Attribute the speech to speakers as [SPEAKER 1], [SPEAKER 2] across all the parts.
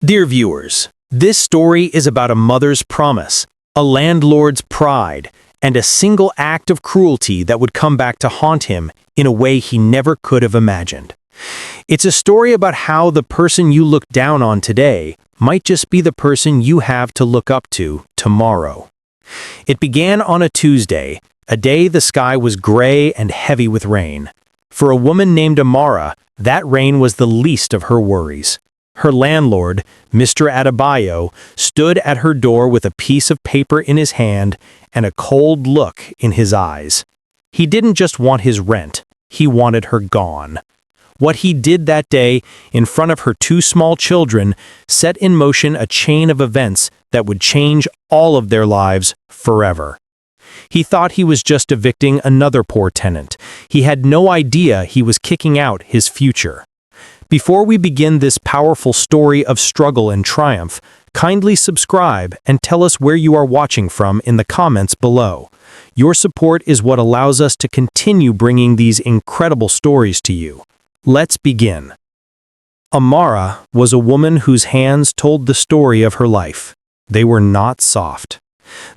[SPEAKER 1] Dear viewers, this story is about a mother's promise, a landlord's pride, and a single act of cruelty that would come back to haunt him in a way he never could have imagined. It's a story about how the person you look down on today might just be the person you have to look up to tomorrow. It began on a Tuesday, a day the sky was gray and heavy with rain. For a woman named Amara, that rain was the least of her worries. Her landlord, Mr. Adebayo, stood at her door with a piece of paper in his hand and a cold look in his eyes. He didn't just want his rent, he wanted her gone. What he did that day, in front of her two small children, set in motion a chain of events that would change all of their lives forever. He thought he was just evicting another poor tenant. He had no idea he was kicking out his future. Before we begin this powerful story of struggle and triumph, kindly subscribe and tell us where you are watching from in the comments below. Your support is what allows us to continue bringing these incredible stories to you. Let's begin. Amara was a woman whose hands told the story of her life. They were not soft.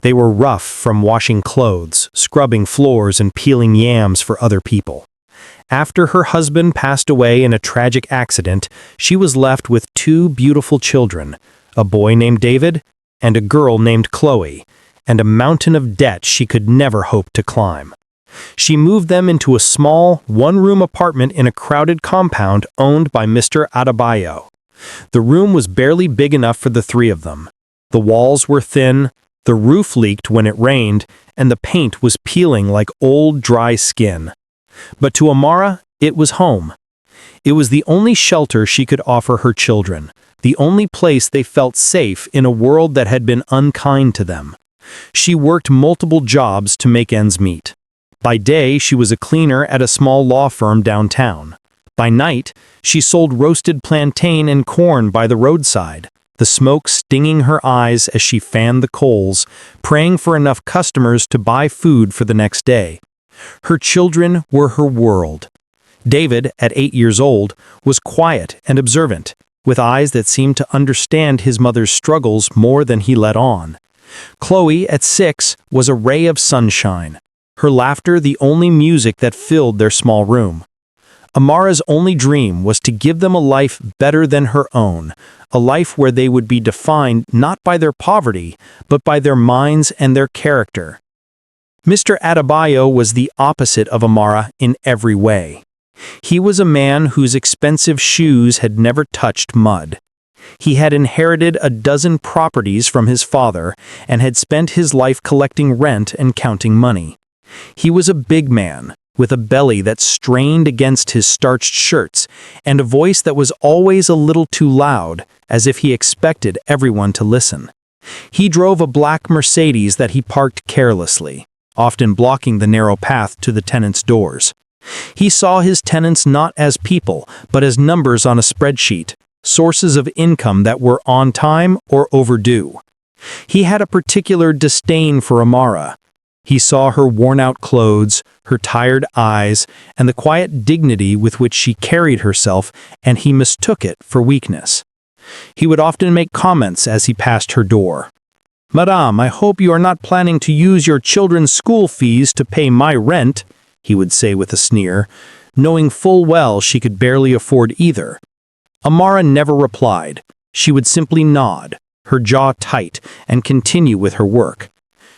[SPEAKER 1] They were rough from washing clothes, scrubbing floors, and peeling yams for other people. After her husband passed away in a tragic accident, she was left with two beautiful children, a boy named David and a girl named Chloe, and a mountain of debt she could never hope to climb. She moved them into a small, one-room apartment in a crowded compound owned by Mr. Adebayo. The room was barely big enough for the three of them. The walls were thin, the roof leaked when it rained, and the paint was peeling like old, dry skin. But to Amara, it was home. It was the only shelter she could offer her children, the only place they felt safe in a world that had been unkind to them. She worked multiple jobs to make ends meet. By day, she was a cleaner at a small law firm downtown. By night, she sold roasted plantain and corn by the roadside, the smoke stinging her eyes as she fanned the coals, praying for enough customers to buy food for the next day. Her children were her world. David, at 8 years old, was quiet and observant, with eyes that seemed to understand his mother's struggles more than he let on. Chloe, at 6, was a ray of sunshine, her laughter the only music that filled their small room. Amara's only dream was to give them a life better than her own, a life where they would be defined not by their poverty, but by their minds and their character. Mr. Adebayo was the opposite of Amara in every way. He was a man whose expensive shoes had never touched mud. He had inherited a dozen properties from his father and had spent his life collecting rent and counting money. He was a big man, with a belly that strained against his starched shirts and a voice that was always a little too loud, as if he expected everyone to listen. He drove a black Mercedes that he parked carelessly, often blocking the narrow path to the tenants' doors. He saw his tenants not as people, but as numbers on a spreadsheet, sources of income that were on time or overdue. He had a particular disdain for Amara. He saw her worn-out clothes, her tired eyes, and the quiet dignity with which she carried herself, and he mistook it for weakness. He would often make comments as he passed her door. "Madame, I hope you are not planning to use your children's school fees to pay my rent," he would say with a sneer, knowing full well she could barely afford either. Amara never replied. She would simply nod, her jaw tight, and continue with her work.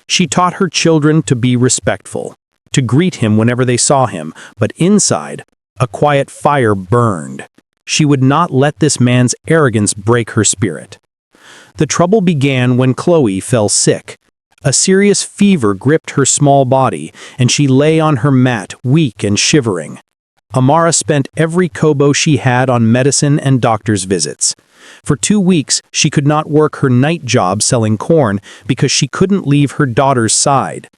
[SPEAKER 1] She taught her children to be respectful, to greet him whenever they saw him, but inside, a quiet fire burned. She would not let this man's arrogance break her spirit. The trouble began when Chloe fell sick. A serious fever gripped her small body, and she lay on her mat, weak and shivering. Amara spent every kobo she had on medicine and doctor's visits. For 2 weeks, she could not work her night job selling corn because she couldn't leave her daughter's side.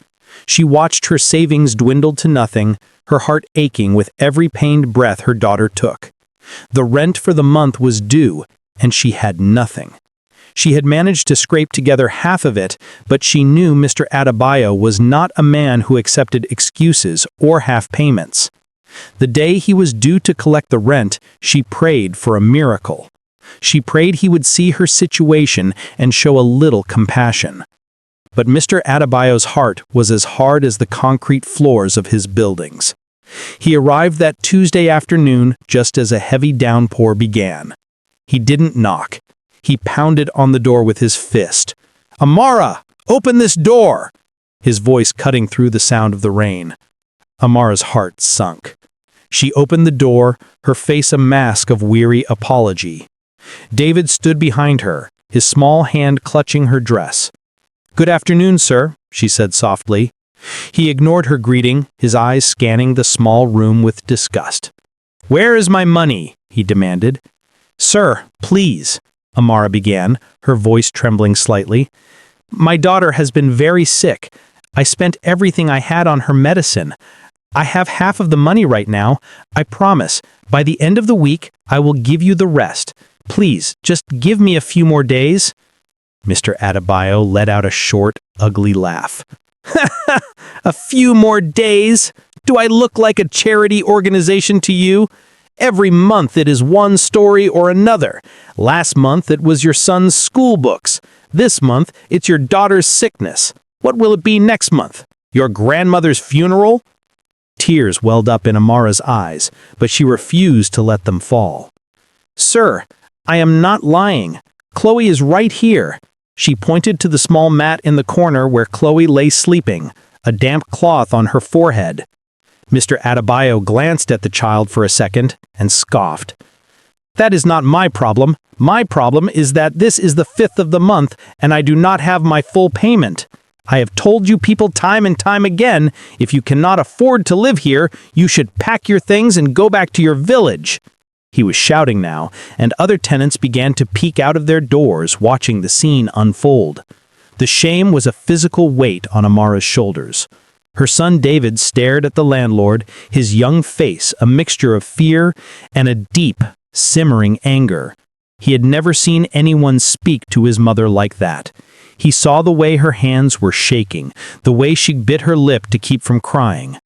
[SPEAKER 1] She watched her savings dwindle to nothing, her heart aching with every pained breath her daughter took. The rent for the month was due, and she had nothing. She had managed to scrape together half of it, but she knew Mr. Adebayo was not a man who accepted excuses or half payments. The day he was due to collect the rent, she prayed for a miracle. She prayed he would see her situation and show a little compassion. But Mr. Adebayo's heart was as hard as the concrete floors of his buildings. He arrived that Tuesday afternoon just as a heavy downpour began. He didn't knock. He pounded on the door with his fist. "Amara, open this door!" His voice cutting through the sound of the rain. Amara's heart sunk. She opened the door, her face a mask of weary apology. David stood behind her, his small hand clutching her dress. "Good afternoon, sir," she said softly. He ignored her greeting, his eyes scanning the small room with disgust. "Where is my money?" he demanded. "Sir, please," Amara began, her voice trembling slightly. "My daughter has been very sick. I spent everything I had on her medicine. I have half of the money right now. I promise, by the end of the week, I will give you the rest. Please, just give me a few more days." Mr. Adebayo let out a short, ugly laugh. "A few more days? Do I look like a charity organization to you? Every month it is one story or another. Last month it was your son's school books. This month it's your daughter's sickness. What will it be next month? Your grandmother's funeral?" Tears welled up in Amara's eyes, but she refused to let them fall. "Sir, I am not lying. Chloe is right here." She pointed to the small mat in the corner where Chloe lay sleeping, a damp cloth on her forehead. Mr. Adebayo glanced at the child for a second and scoffed. "That is not my problem. My problem is that this is the 5th of the month and I do not have my full payment. I have told you people time and time again, if you cannot afford to live here, you should pack your things and go back to your village." He was shouting now, and other tenants began to peek out of their doors, watching the scene unfold. The shame was a physical weight on Amara's shoulders. Her son David stared at the landlord, his young face a mixture of fear and a deep, simmering anger. He had never seen anyone speak to his mother like that. He saw the way her hands were shaking, the way she bit her lip to keep from crying.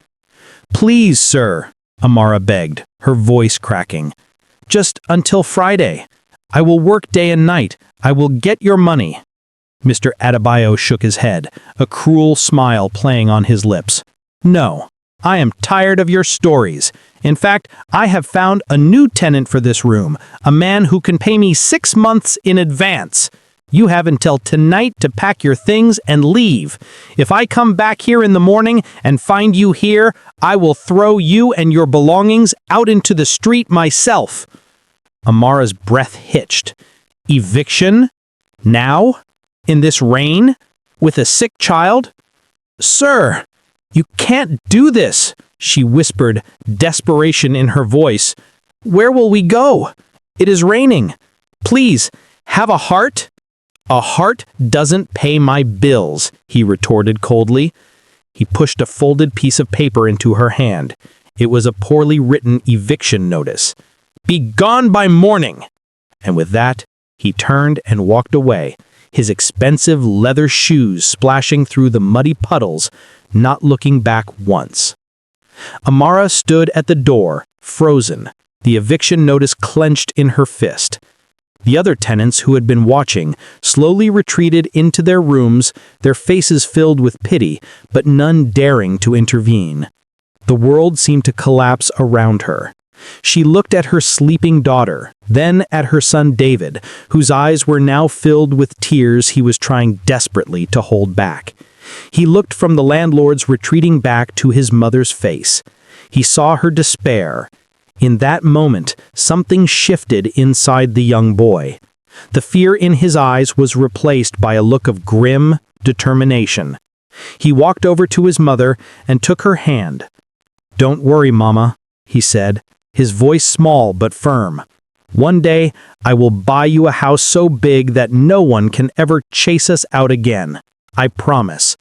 [SPEAKER 1] "Please, sir," Amara begged, her voice cracking. "Just until Friday. I will work day and night. I will get your money." Mr. Adebayo shook his head, a cruel smile playing on his lips. "No, I am tired of your stories. In fact, I have found a new tenant for this room, a man who can pay me 6 months in advance. You have until tonight to pack your things and leave. If I come back here in the morning and find you here, I will throw you and your belongings out into the street myself." Amara's breath hitched. Eviction? Now? In this rain? With a sick child? "Sir, you can't do this," she whispered, desperation in her voice. "Where will we go? It is raining. Please, have a heart." "A heart doesn't pay my bills," he retorted coldly. He pushed a folded piece of paper into her hand. It was a poorly written eviction notice. "Be gone by morning!" And with that, he turned and walked away, his expensive leather shoes splashing through the muddy puddles, not looking back once. Amara stood at the door, frozen, the eviction notice clenched in her fist. The other tenants who had been watching slowly retreated into their rooms, their faces filled with pity, but none daring to intervene. The world seemed to collapse around her. She looked at her sleeping daughter, then at her son David, whose eyes were now filled with tears he was trying desperately to hold back. He looked from the landlord's retreating back to his mother's face. He saw her despair. In that moment, something shifted inside the young boy. The fear in his eyes was replaced by a look of grim determination. He walked over to his mother and took her hand. "Don't worry, Mama," he said, his voice small but firm. "One day, I will buy you a house so big that no one can ever chase us out again. I promise."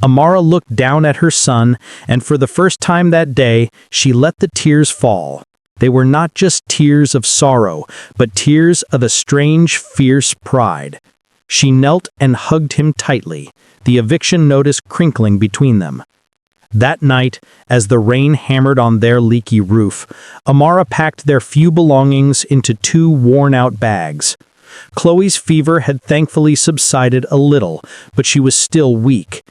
[SPEAKER 1] Amara looked down at her son, and for the first time that day, she let the tears fall. They were not just tears of sorrow, but tears of a strange, fierce pride. She knelt and hugged him tightly, the eviction notice crinkling between them. That night, as the rain hammered on their leaky roof, Amara packed their few belongings into 2 worn-out bags. Chloe's fever had thankfully subsided a little, but she was still weak.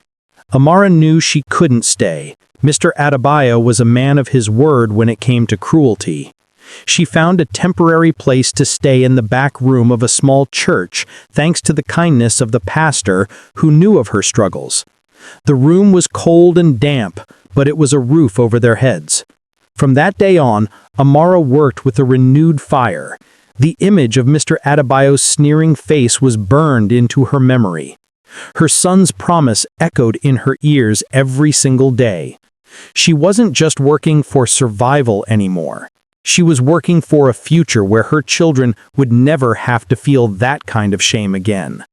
[SPEAKER 1] Amara knew she couldn't stay. Mr. Adebayo was a man of his word when it came to cruelty. She found a temporary place to stay in the back room of a small church, thanks to the kindness of the pastor who knew of her struggles. The room was cold and damp, but it was a roof over their heads. From that day on, Amara worked with a renewed fire. The image of Mr. Adebayo's sneering face was burned into her memory. Her son's promise echoed in her ears every single day. She wasn't just working for survival anymore. She was working for a future where her children would never have to feel that kind of shame again.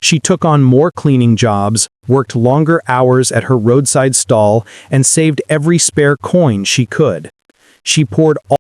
[SPEAKER 1] She took on more cleaning jobs, worked longer hours at her roadside stall, and saved every spare coin she could. She poured